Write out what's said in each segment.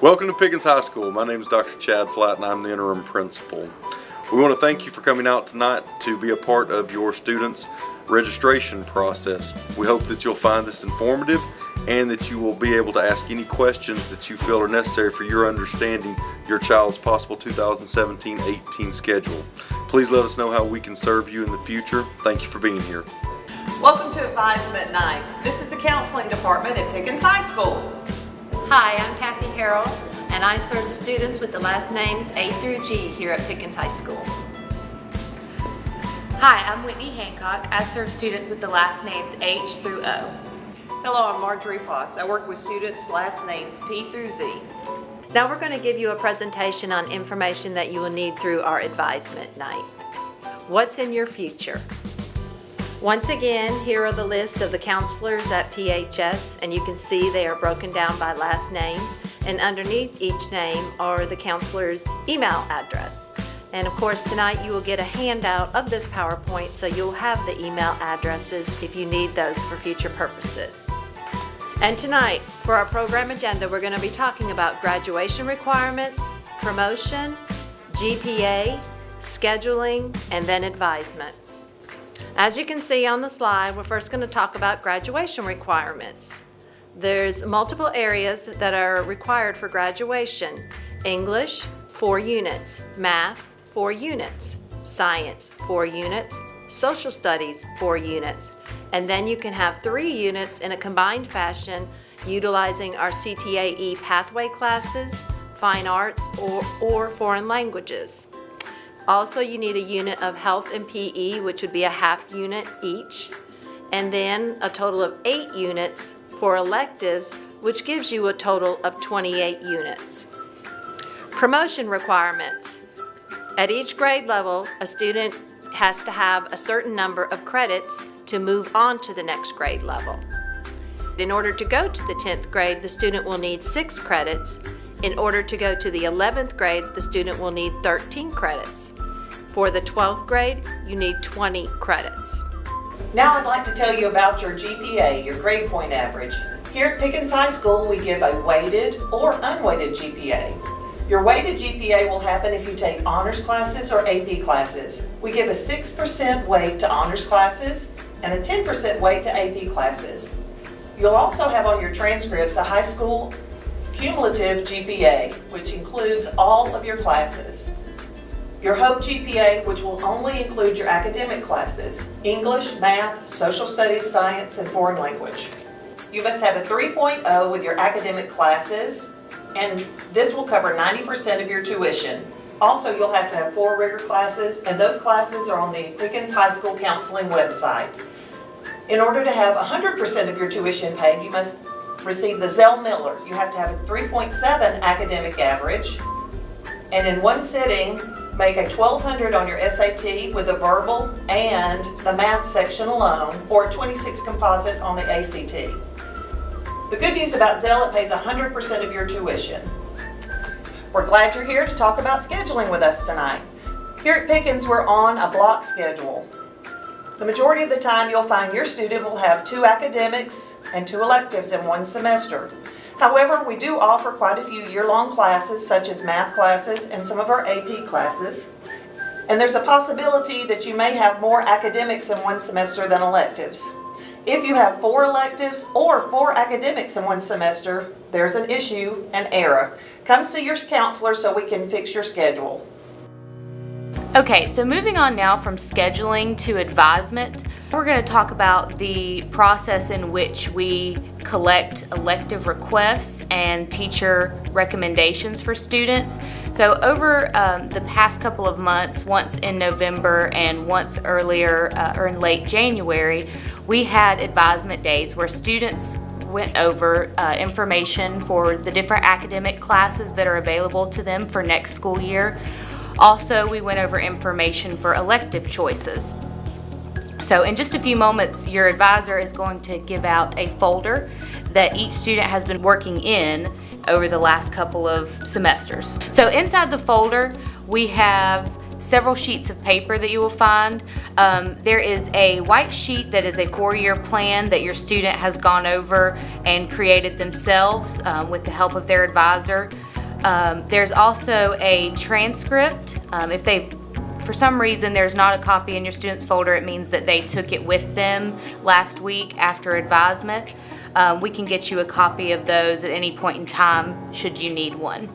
Welcome to Pickens High School. My name is Dr. Chad Flatt and I'm the interim principal. We want to thank you for coming out tonight to be a part of your students' registration process. We hope that you'll find this informative and that you will be able to ask any questions that you feel are necessary for your understanding your child's possible 2017-18 schedule. Please let us know how we can serve you in the future. Thank you for being here. Welcome to Advisement Night. This is the counseling department at Pickens High School. Hi, I'm Kathy Harrell, and I serve the students with the last names A through G here at Pickens High School. Hi, I'm Whitney Hancock. I serve students with the last names H through O. Hello, I'm Marjorie Poss. I work with students' last names P through Z. Now we're going to give you a presentation on information that you will need through our Advisement Night. What's in your future? Once again, here are the list of the counselors at PHS, and you can see they are broken down by last names, and underneath each name are the counselor's email address. And of course tonight you will get a handout of this PowerPoint, so you'll have the email addresses if you need those for future purposes. And tonight, for our program agenda, we're going to be talking about graduation requirements, promotion, GPA, scheduling, and then advisement. As you can see on the slide, we're first going to talk about graduation requirements. There's multiple areas that are required for graduation. English, 4 units. Math, 4 units. Science, 4 units. Social studies, 4 units. And then you can have 3 units in a combined fashion utilizing our CTAE pathway classes, fine arts, or foreign languages. Also, you need a unit of health and PE, which would be a half unit each, and then a total of 8 units for electives, which gives you a total of 28 units. Promotion requirements. At each grade level, a student has to have a certain number of credits to move on to the next grade level. In order to go to the 10th grade, the student will need 6 credits. In order to go to the 11th grade, the student will need 13 credits. For the 12th grade, you need 20 credits. Now I'd like to tell you about your GPA, your grade point average. Here at Pickens High School, we give a weighted or unweighted GPA. Your weighted GPA will happen if you take honors classes or AP classes. We give a 6% weight to honors classes and a 10% weight to AP classes. You'll also have on your transcripts a high school cumulative GPA, which includes all of your classes. Your HOPE GPA, which will only include your academic classes, English, math, social studies, science, and foreign language. You must have a 3.0 with your academic classes, and this will cover 90% of your tuition. Also, you'll have to have 4 rigor classes, and those classes are on the Pickens High School Counseling website. In order to have 100% of your tuition paid, you must receive the Zell Miller. You have to have a 3.7 academic average, and in one sitting, make a 1200 on your SAT with the verbal and the math section alone, or a 26 composite on the ACT. The good news about Zell, it pays 100% of your tuition. We're glad you're here to talk about scheduling with us tonight. Here at Pickens, we're on a block schedule. The majority of the time you'll find your student will have 2 academics and 2 electives in one semester. However, we do offer quite a few year-long classes, such as math classes and some of our AP classes. And there's a possibility that you may have more academics in one semester than electives. If you have 4 electives or 4 academics in one semester, there's an issue, an error. Come see your counselor so we can fix your schedule. Okay, so moving on now from scheduling to advisement, we're going to talk about the process in which we collect elective requests and teacher recommendations for students. So over the past couple of months, once in November and once earlier or in late January, we had advisement days where students went over information for the different academic classes that are available to them for next school year. Also, we went over information for elective choices. So in just a few moments, your advisor is going to give out a folder that each student has been working in over the last couple of semesters. So inside the folder, we have several sheets of paper that you will find. There is a white sheet that is a 4-year plan that your student has gone over and created themselves with the help of their advisor. There's also a transcript. If for some reason there's not a copy in your student's folder, it means that they took it with them last week after advisement. We can get you a copy of those at any point in time should you need one.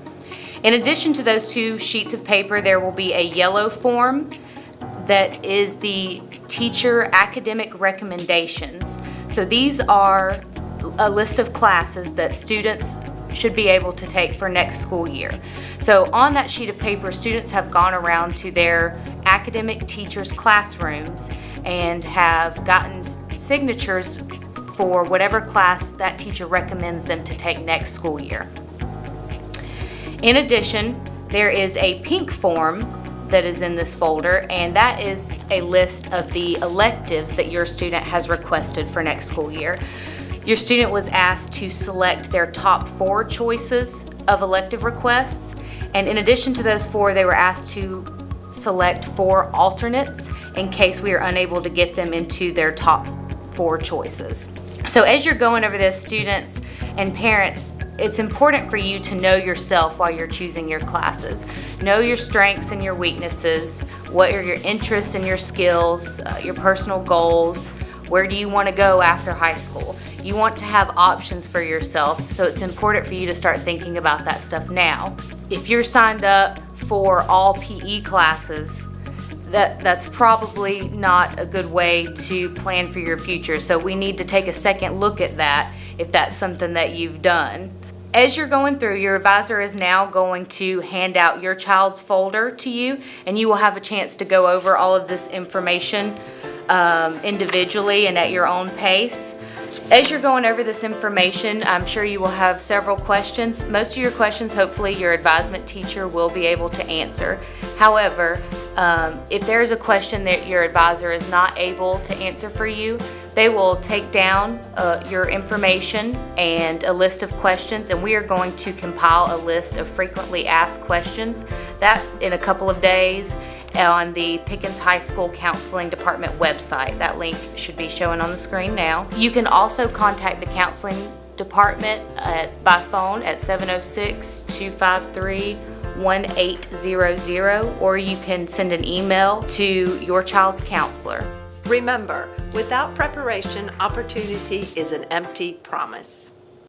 In addition to those 2 sheets of paper, there will be a yellow form that is the teacher academic recommendations. So these are a list of classes that students should be able to take for next school year. So on that sheet of paper, students have gone around to their academic teachers' classrooms and have gotten signatures for whatever class that teacher recommends them to take next school year. In addition, there is a pink form that is in this folder, and that is a list of the electives that your student has requested for next school year. Your student was asked to select their top 4 choices of elective requests, and in addition to those 4, they were asked to select 4 alternates in case we are unable to get them into their top 4 choices. So as you're going over this, students and parents, it's important for you to know yourself while you're choosing your classes. Know your strengths and your weaknesses, what are your interests and your skills, your personal goals, where do you want to go after high school. You want to have options for yourself, so it's important for you to start thinking about that stuff now. If you're signed up for all PE classes, that's probably not a good way to plan for your future, so we need to take a second look at that if that's something that you've done. As you're going through, your advisor is now going to hand out your child's folder to you, and you will have a chance to go over all of this information individually and at your own pace. As you're going over this information, I'm sure you will have several questions. Most of your questions, hopefully, your advisement teacher will be able to answer. However, if there is a question that your advisor is not able to answer for you, they will take down your information and a list of questions, and we are going to compile a list of frequently asked questions that in a couple of days on the Pickens High School Counseling Department website. That link should be showing on the screen now. You can also contact the counseling department by phone at 706-253-1800, or you can send an email to your child's counselor. Remember, without preparation, opportunity is an empty promise.